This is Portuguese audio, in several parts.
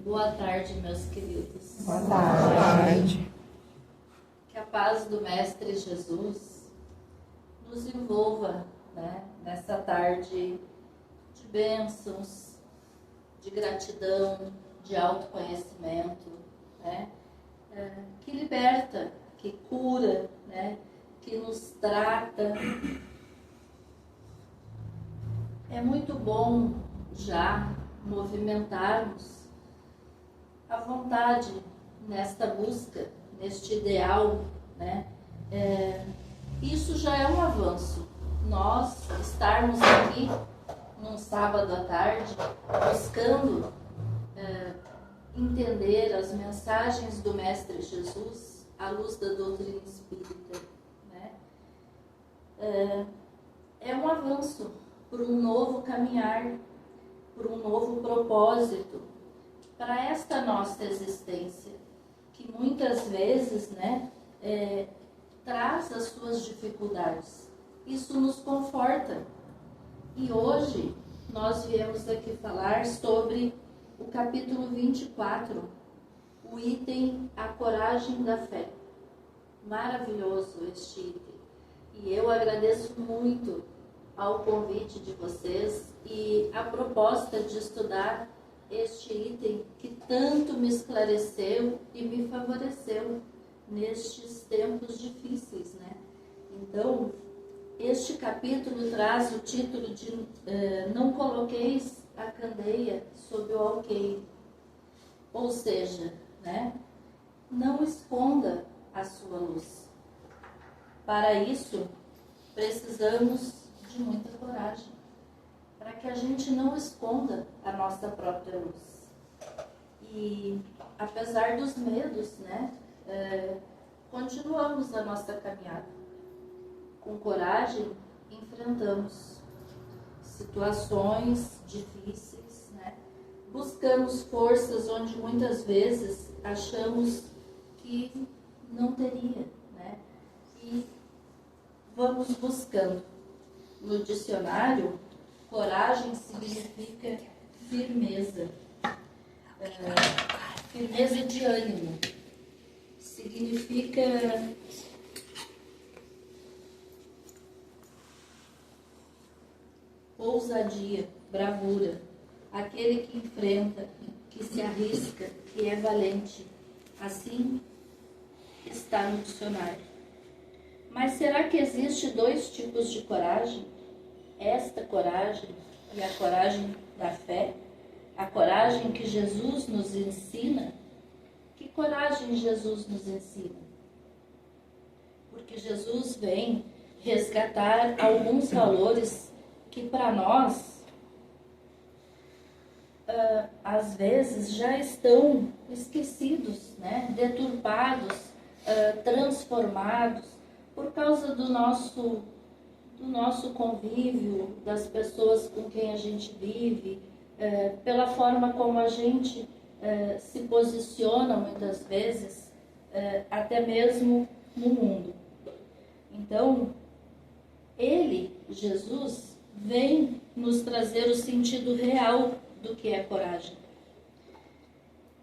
Boa tarde, meus queridos. Boa tarde. Que a paz do Mestre Jesus nos envolva, né, nessa tarde de bênçãos, de gratidão, de autoconhecimento, né, que liberta, que cura, né, que nos trata. É muito bom já movimentarmos a vontade nesta busca, neste ideal, né? Isso já é um avanço. Nós estarmos aqui num sábado à tarde, buscando entender as mensagens do Mestre Jesus à luz da doutrina espírita, né? É um avanço por um novo caminhar, por um novo propósito para esta nossa existência, que muitas vezes, né, traz as suas dificuldades. Isso nos conforta. E hoje nós viemos aqui falar sobre o capítulo 24, o item A Coragem da Fé. Maravilhoso este item. E eu agradeço muito ao convite de vocês e a proposta de estudar este item que tanto me esclareceu e me favoreceu nestes tempos difíceis, né? Então, este capítulo traz o título de Não coloqueis a candeia sob o alqueire. Ou seja, né, não esconda a sua luz. Para isso, precisamos de muita coragem, para que a gente não esconda a nossa própria luz. E apesar dos medos, né, continuamos a nossa caminhada. Com coragem, enfrentamos situações difíceis, né? Buscamos forças onde muitas vezes achamos que não teria, né? E vamos buscando. No dicionário, coragem significa firmeza, firmeza de ânimo, significa ousadia, bravura, aquele que enfrenta, que se arrisca, que é valente. Assim está no dicionário. Mas será que existe dois tipos de coragem? Esta coragem e a coragem da fé, a coragem que Jesus nos ensina. Que coragem Jesus nos ensina? Porque Jesus vem resgatar alguns valores que para nós, às vezes, já estão esquecidos, né? Deturpados, transformados, por causa do nosso convívio, das pessoas com quem a gente vive, pela forma como a gente se posiciona muitas vezes, até mesmo no mundo. Então, ele, Jesus, vem nos trazer o sentido real do que é coragem.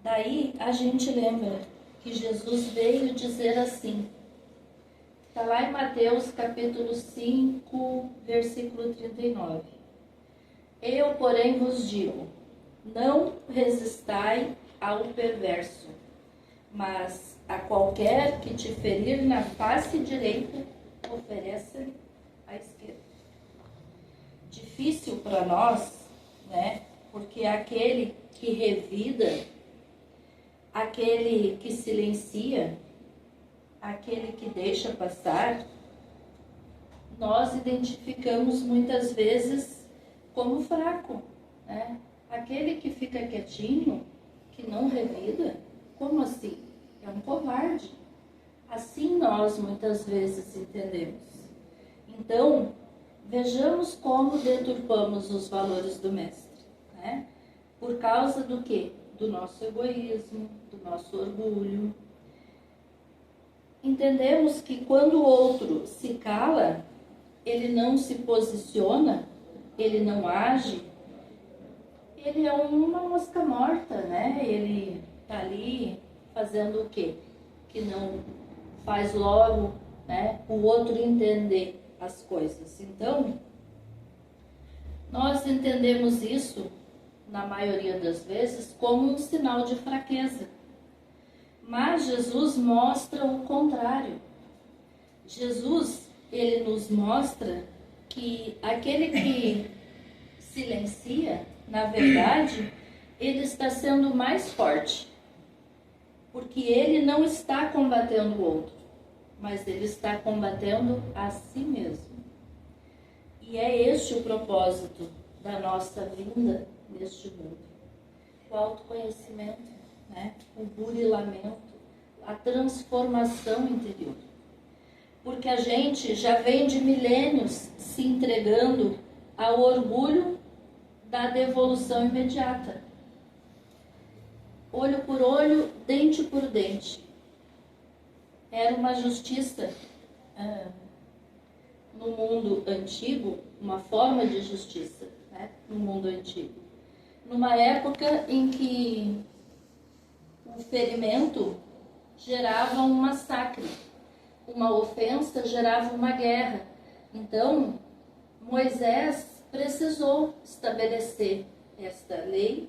Daí a gente lembra que Jesus veio dizer assim, está lá em Mateus capítulo 5, versículo 39. Eu, porém, vos digo, não resistai ao perverso, mas a qualquer que te ferir na face direita, ofereça-lhe a esquerda. Difícil para nós, né? Porque aquele que revida, aquele que silencia, aquele que deixa passar, nós identificamos muitas vezes como fraco, né? Aquele que fica quietinho, que não revida, como assim? É um covarde. Assim nós muitas vezes entendemos. Então, vejamos como deturpamos os valores do Mestre, né? Por causa do quê? Do nosso egoísmo, do nosso orgulho. Entendemos que quando o outro se cala, ele não se posiciona, ele não age, ele é uma mosca morta, né? Ele tá ali fazendo o quê? Que não faz logo, né, o outro entender as coisas. Então, nós entendemos isso, na maioria das vezes, como um sinal de fraqueza. Mas Jesus mostra o contrário. Jesus, ele nos mostra que aquele que silencia, na verdade, ele está sendo mais forte. Porque ele não está combatendo o outro, mas ele está combatendo a si mesmo. E é este o propósito da nossa vinda neste mundo. O autoconhecimento, né? O burilamento, a transformação interior. Porque a gente já vem de milênios se entregando ao orgulho da devolução imediata. Olho por olho, dente por dente. Era uma justiça no mundo antigo, uma forma de justiça, né? No mundo antigo. Numa época em que o ferimento gerava um massacre, uma ofensa gerava uma guerra. Então, Moisés precisou estabelecer esta lei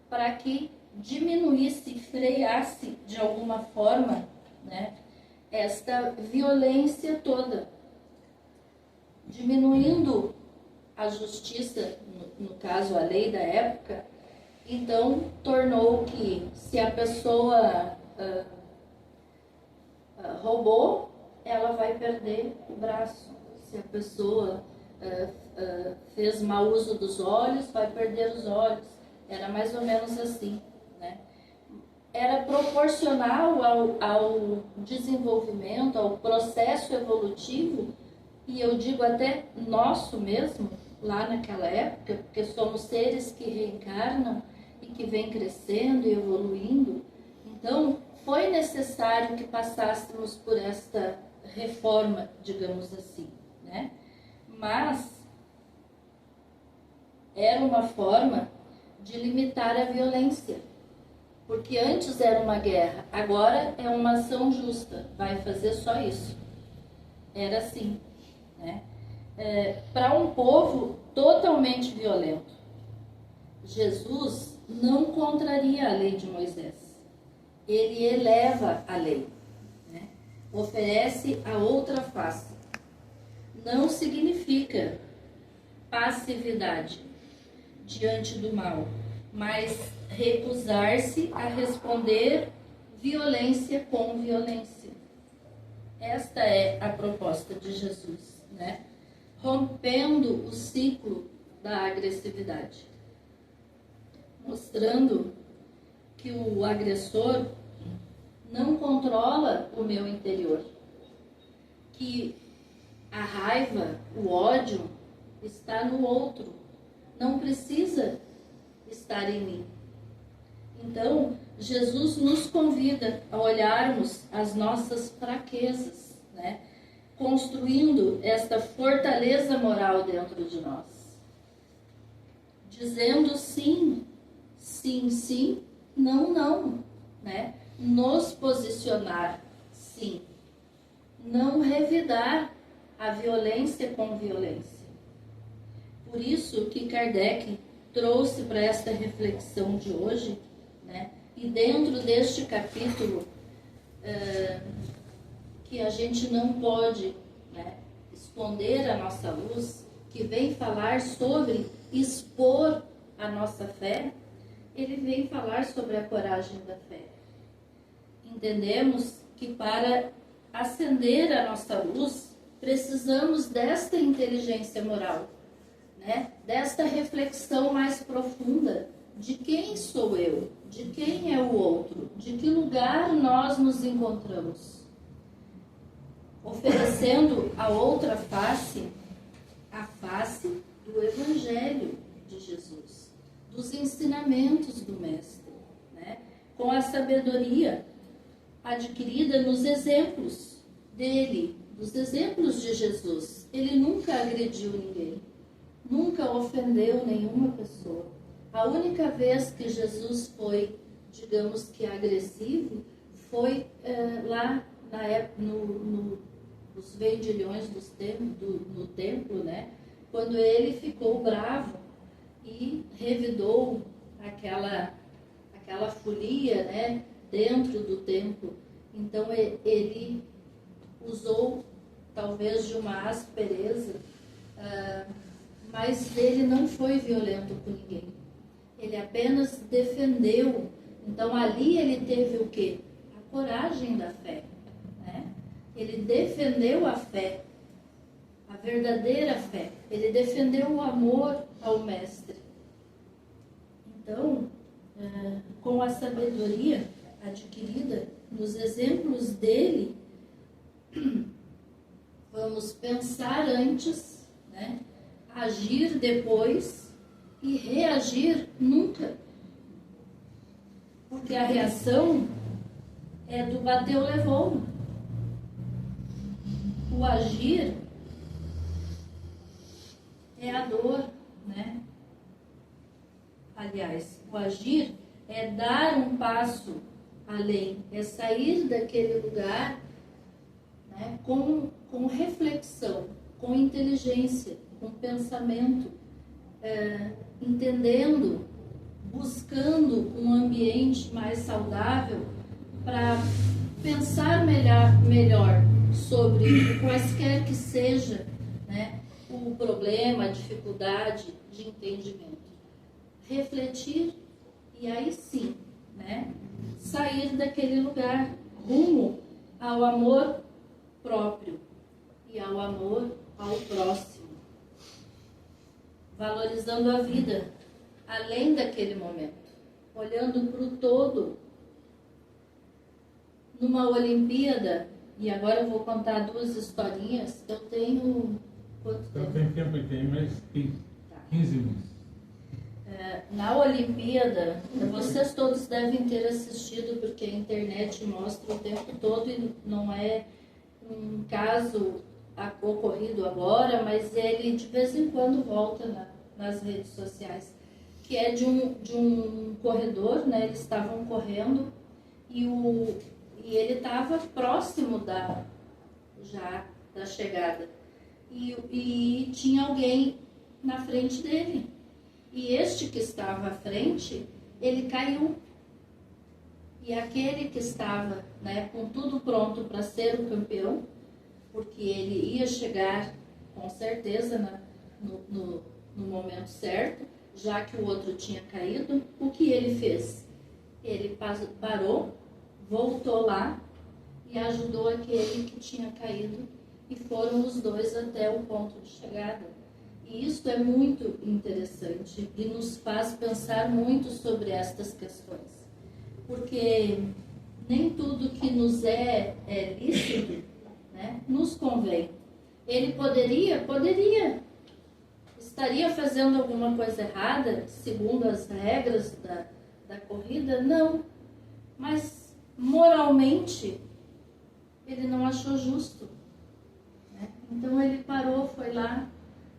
para que diminuísse, freasse de alguma forma, né, esta violência toda, diminuindo a justiça, no caso a lei da época. Então tornou que se a pessoa roubou, ela vai perder o braço. Se a pessoa fez mau uso dos olhos, vai perder os olhos. Era mais ou menos assim, né? Era proporcional ao desenvolvimento, ao processo evolutivo, e eu digo até nosso mesmo, lá naquela época, porque somos seres que reencarnam e que vêm crescendo e evoluindo. Então, foi necessário que passássemos por esta reforma, digamos assim, né? Mas era uma forma de limitar a violência, porque antes era uma guerra, agora é uma ação justa, vai fazer só isso. Era assim, né? Para um povo totalmente violento. Jesus não contraria a lei de Moisés, ele eleva a lei, né? Oferece a outra face. Não significa passividade diante do mal, mas recusar-se a responder violência com violência. Esta é a proposta de Jesus, né? Rompendo o ciclo da agressividade, mostrando que o agressor não controla o meu interior, que a raiva, o ódio está no outro, não precisa estar em mim. Então, Jesus nos convida a olharmos as nossas fraquezas, né? Construindo esta fortaleza moral dentro de nós. Dizendo sim, sim, sim, não, não, né? Nos posicionar, sim. Não revidar a violência com violência. Por isso que Kardec trouxe para esta reflexão de hoje, né? E dentro deste capítulo, que a gente não pode, né, esconder a nossa luz, que vem falar sobre expor a nossa fé, ele vem falar sobre a coragem da fé. Entendemos que para acender a nossa luz, precisamos desta inteligência moral, né? Desta reflexão mais profunda de quem sou eu, de quem é o outro, de que lugar nós nos encontramos. Oferecendo a outra face, a face do Evangelho de Jesus, dos ensinamentos do Mestre, né? Com a sabedoria adquirida nos exemplos dele, dos exemplos de Jesus. Ele nunca agrediu ninguém, nunca ofendeu nenhuma pessoa, A única vez que Jesus foi, digamos que agressivo, foi lá na época, nos vendilhões no templo, né? Quando ele ficou bravo e revidou aquela folia, né, dentro do templo. Então ele usou talvez de uma aspereza, mas ele não foi violento com ninguém. Ele apenas defendeu. Então ali ele teve o quê? A coragem da fé, né? Ele defendeu a fé, a verdadeira fé. Ele defendeu o amor ao mestre. Então, com a sabedoria adquirida nos exemplos dele, vamos pensar antes, né? Agir depois e reagir nunca. Porque a reação é do bateu, levou. O agir é a dor, né? Aliás, o agir é dar um passo além, é sair daquele lugar, né, com reflexão, com inteligência, com pensamento, entendendo, buscando um ambiente mais saudável para pensar melhor sobre quaisquer que seja, né, o problema, a dificuldade de entendimento. Refletir e aí sim, né, sair daquele lugar rumo ao amor próprio e ao amor ao próximo, valorizando a vida além daquele momento, olhando para o todo. Numa Olimpíada, e agora eu vou contar 2 historinhas. Eu tenho quanto tempo? Eu tenho tempo e tem mais 15 minutos. Na Olimpíada, vocês todos devem ter assistido, porque a internet mostra o tempo todo e não é um caso ocorrido agora, mas ele de vez em quando volta nas redes sociais, que é de um corredor, né? Eles estavam correndo e ele estava próximo da chegada e tinha alguém na frente dele. E este que estava à frente, ele caiu. E aquele que estava, né, com tudo pronto para ser o campeão, porque ele ia chegar com certeza no momento certo, já que o outro tinha caído, o que ele fez? Ele parou, voltou lá e ajudou aquele que tinha caído, e foram os 2 até o ponto de chegada. E isso é muito interessante e nos faz pensar muito sobre estas questões. Porque nem tudo que nos é lícito, né, nos convém. Ele poderia, estaria fazendo alguma coisa errada, segundo as regras da corrida? Não. Mas moralmente, ele não achou justo, né? Então ele parou, foi lá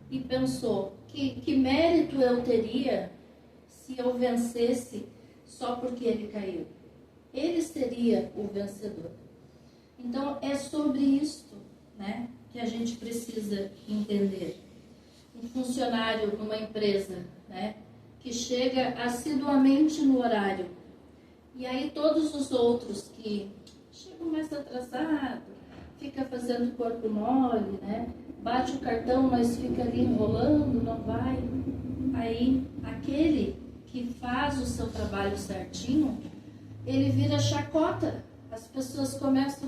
e pensou, que mérito eu teria se eu vencesse só porque ele caiu? Ele seria o vencedor. Então é sobre isto, né, que a gente precisa entender. Um funcionário numa empresa, né, que chega assiduamente no horário, e aí todos os outros que chegam mais atrasados, fica fazendo corpo mole, né, bate o cartão, mas fica ali enrolando, não vai. Aí, aquele que faz o seu trabalho certinho, ele vira chacota. As pessoas começam,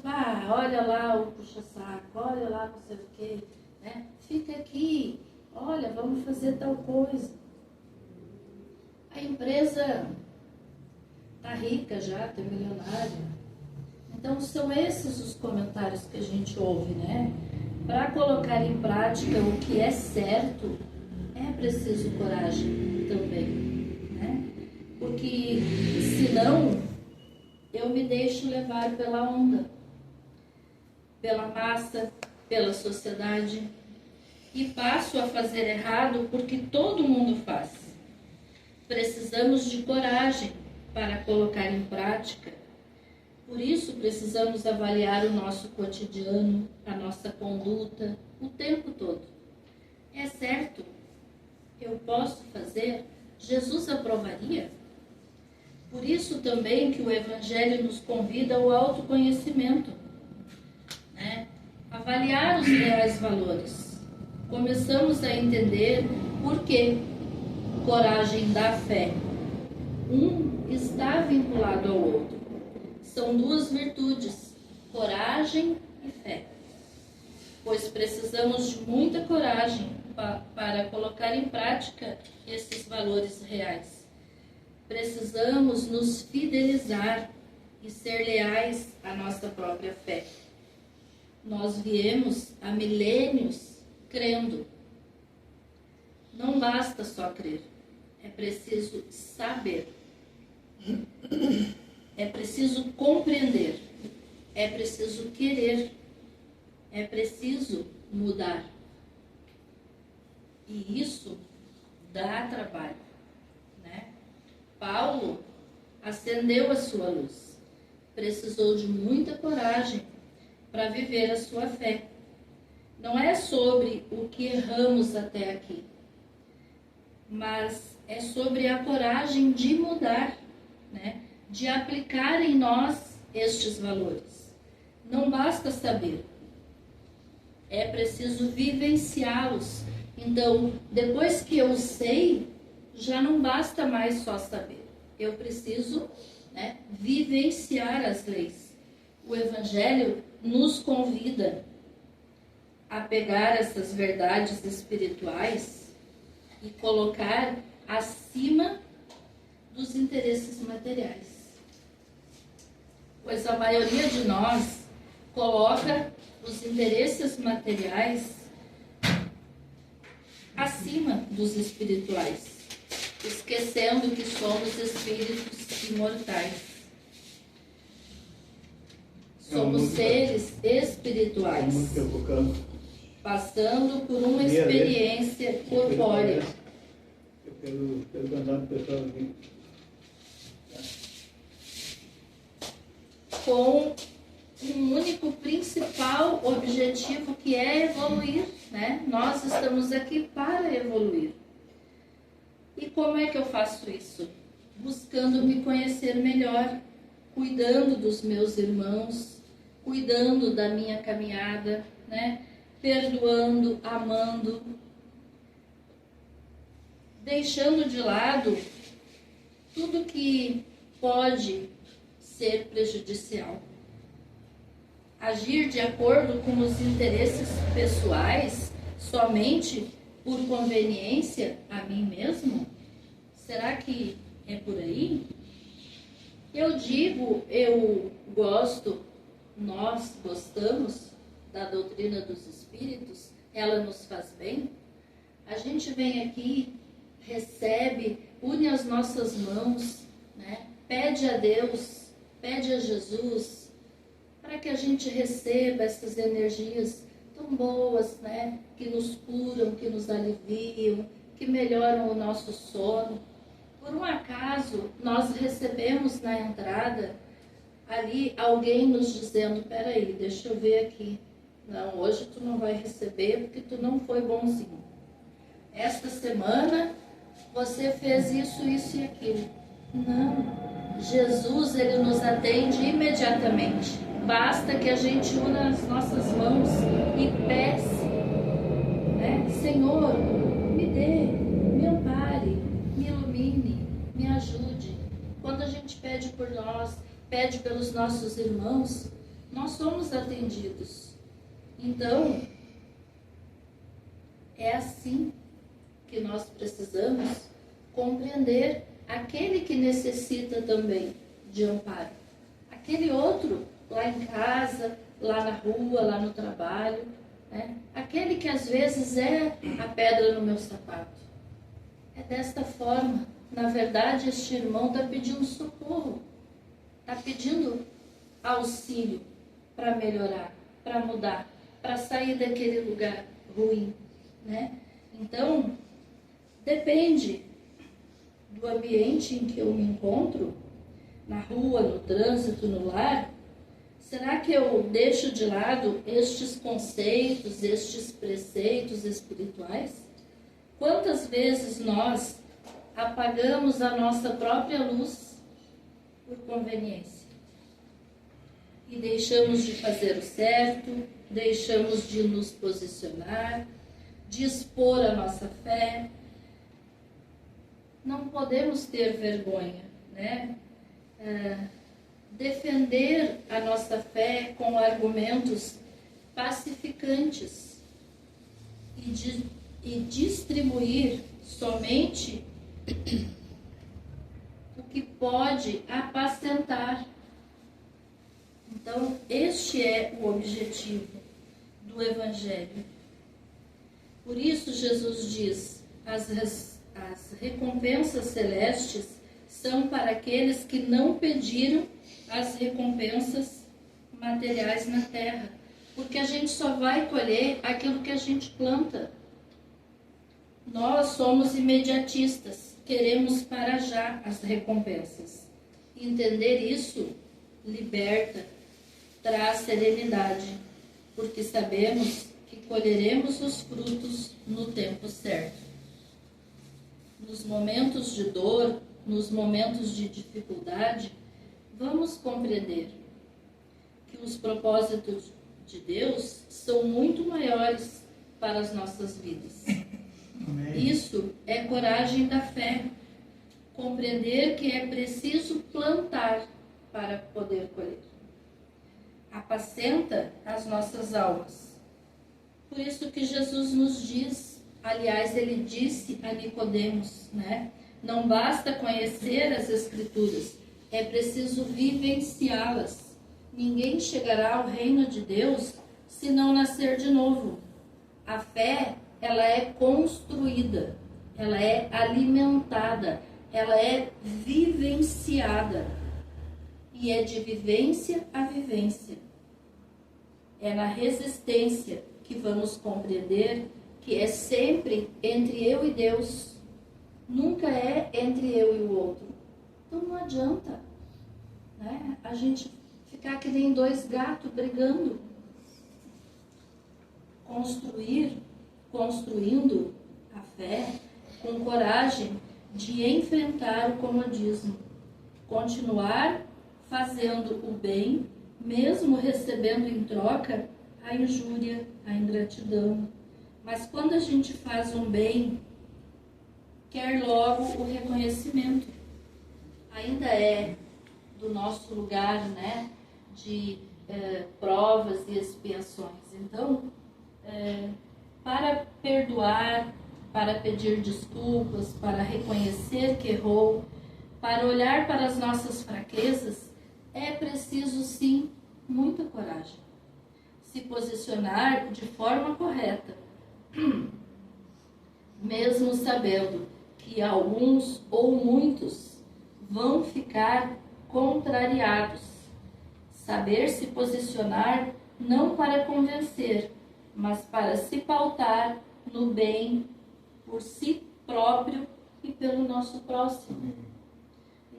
olha lá o puxa-saco, olha lá não sei o quê, né? Fica aqui, olha, vamos fazer tal coisa. A empresa está rica já, está milionária. Então, são esses os comentários que a gente ouve, né? Para colocar em prática o que é certo, é preciso coragem também, né? Porque senão eu me deixo levar pela onda, pela massa, pela sociedade, e passo a fazer errado porque todo mundo faz. precisamos de coragem para colocar em prática. Por isso, precisamos avaliar o nosso cotidiano, a nossa conduta, o tempo todo. É certo? Eu posso fazer? Jesus aprovaria? Por isso também que o Evangelho nos convida ao autoconhecimento, né? Avaliar os reais valores. Começamos a entender por que coragem da fé. Um está vinculado ao outro. São duas virtudes, coragem e fé. Pois precisamos de muita coragem para colocar em prática esses valores reais. Precisamos nos fidelizar e ser leais à nossa própria fé. Nós viemos há milênios crendo. Não basta só crer, é preciso saber. É preciso compreender, é preciso querer, é preciso mudar. E isso dá trabalho, né? Paulo acendeu a sua luz, precisou de muita coragem para viver a sua fé. Não é sobre o que erramos até aqui, mas é sobre a coragem de mudar, né? De aplicar em nós estes valores. Não basta saber, é preciso vivenciá-los. Então, depois que eu sei, já não basta mais só saber. Eu preciso, né, vivenciar as leis. O Evangelho nos convida a pegar essas verdades espirituais e colocar acima dos interesses materiais. Pois a maioria de nós coloca os interesses materiais acima dos espirituais, esquecendo que somos espíritos imortais. Somos seres espirituais, passando por uma experiência corpórea. Pelo candidato pessoal aqui. Com um único principal objetivo, que é evoluir, né? Nós estamos aqui para evoluir. E como é que eu faço isso? Buscando me conhecer melhor, cuidando dos meus irmãos, cuidando da minha caminhada, né? Perdoando, amando, deixando de lado tudo que pode ser prejudicial. Agir de acordo com os interesses pessoais somente por conveniência a mim mesmo? Será que é por aí? Eu digo, eu gosto, nós gostamos da doutrina dos espíritos, ela nos faz bem. A gente vem aqui, recebe, une as nossas mãos, né? Pede a Deus, pede a Jesus, para que a gente receba essas energias tão boas, né? Que nos curam, que nos aliviam, que melhoram o nosso sono. Por um acaso, nós recebemos na entrada ali alguém nos dizendo: peraí, deixa eu ver aqui. Não, hoje tu não vai receber porque tu não foi bonzinho. Esta semana você fez isso, isso e aquilo. Não, Jesus, ele nos atende imediatamente. Basta que a gente una as nossas mãos e peça, né? Senhor, me dê, me ampare, me ilumine, me ajude. Quando a gente pede por nós, pede pelos nossos irmãos, nós somos atendidos. Então, é assim que nós precisamos compreender aquele que necessita também de amparo. Aquele outro lá em casa, lá na rua, lá no trabalho, né? Aquele que às vezes é a pedra no meu sapato. É desta forma. Na verdade, este irmão está pedindo socorro, está pedindo auxílio para melhorar, para mudar, para sair daquele lugar ruim, né? Então, depende do ambiente em que eu me encontro, na rua, no trânsito, no lar, será que eu deixo de lado estes conceitos, estes preceitos espirituais? Quantas vezes nós apagamos a nossa própria luz por conveniência? E deixamos de fazer o certo, deixamos de nos posicionar, de expor a nossa fé. Não podemos ter vergonha, né? Defender a nossa fé com argumentos pacificantes e distribuir somente o que pode apacentar. Então, este é o objetivo do Evangelho. Por isso, Jesus diz: as recompensas celestes são para aqueles que não pediram as recompensas materiais na terra, porque a gente só vai colher aquilo que a gente planta. Nós somos imediatistas, queremos para já as recompensas. Entender isso liberta, traz serenidade, porque sabemos que colheremos os frutos no tempo certo. Nos momentos de dor, nos momentos de dificuldade, vamos compreender que os propósitos de Deus são muito maiores para as nossas vidas. Amém. Isso é coragem da fé. Compreender que é preciso plantar para poder colher. Apacenta as nossas almas. Por isso que Jesus nos diz, aliás, ele disse a Nicodemos, né? Não basta conhecer as Escrituras, é preciso vivenciá-las. Ninguém chegará ao reino de Deus se não nascer de novo. A fé, ela é construída, ela é alimentada, ela é vivenciada. E é de vivência a vivência. É na resistência que vamos compreender que é sempre entre eu e Deus. Nunca é entre eu e o outro. Então não adianta, né, a gente ficar que nem dois gatos brigando. Construindo a fé com coragem de enfrentar o comodismo. Continuar fazendo o bem, mesmo recebendo em troca a injúria, a ingratidão. Mas quando a gente faz um bem, quer logo o reconhecimento. Ainda é do nosso lugar, né, de provas e expiações. Então, para perdoar, para pedir desculpas, para reconhecer que errou, para olhar para as nossas fraquezas, é preciso sim muita coragem. Se posicionar de forma correta, mesmo sabendo que alguns ou muitos vão ficar contrariados. Saber se posicionar não para convencer, mas para se pautar no bem por si próprio e pelo nosso próximo.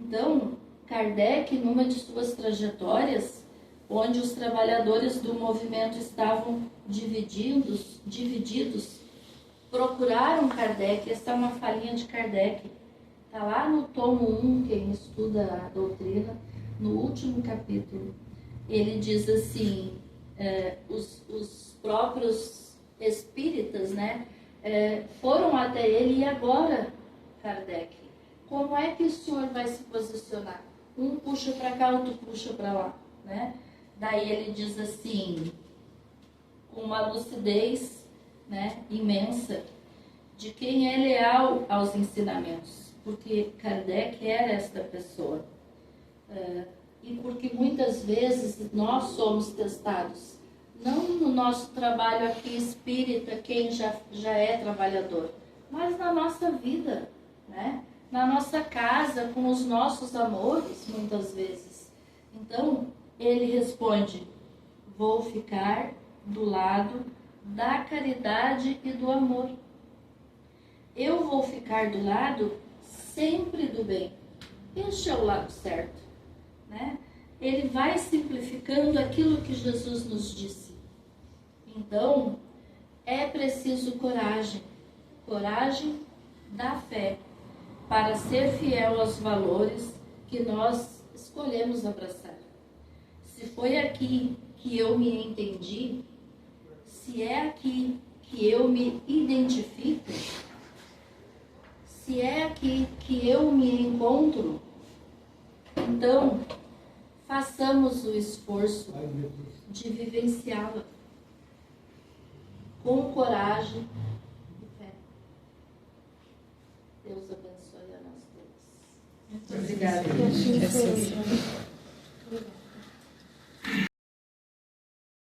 Então, Kardec, numa de suas trajetórias, onde os trabalhadores do movimento estavam divididos, procuraram Kardec. Essa é uma falinha de Kardec. Está lá no tomo 1, quem estuda a doutrina, no último capítulo. Ele diz assim, os próprios espíritas, né, foram até ele. E agora, Kardec, como é que o senhor vai se posicionar? Um puxa para cá, outro puxa para lá, né? Daí ele diz assim, com uma lucidez, né, imensa, de quem é leal aos ensinamentos, porque Kardec era esta pessoa, e porque muitas vezes nós somos testados, não no nosso trabalho aqui espírita, quem já é trabalhador, mas na nossa vida, né, na nossa casa, com os nossos amores, muitas vezes. Então, ele responde, vou ficar do lado da caridade e do amor. Eu vou ficar do lado sempre do bem. Este é o lado certo, né? Ele vai simplificando aquilo que Jesus nos disse. Então, é preciso coragem, coragem da fé, para ser fiel aos valores que nós escolhemos abraçar. Se foi aqui que eu me entendi, se é aqui que eu me identifico, se é aqui que eu me encontro, então façamos o esforço de vivenciá-la com coragem e fé. Deus abençoe a nós todos. Muito obrigada.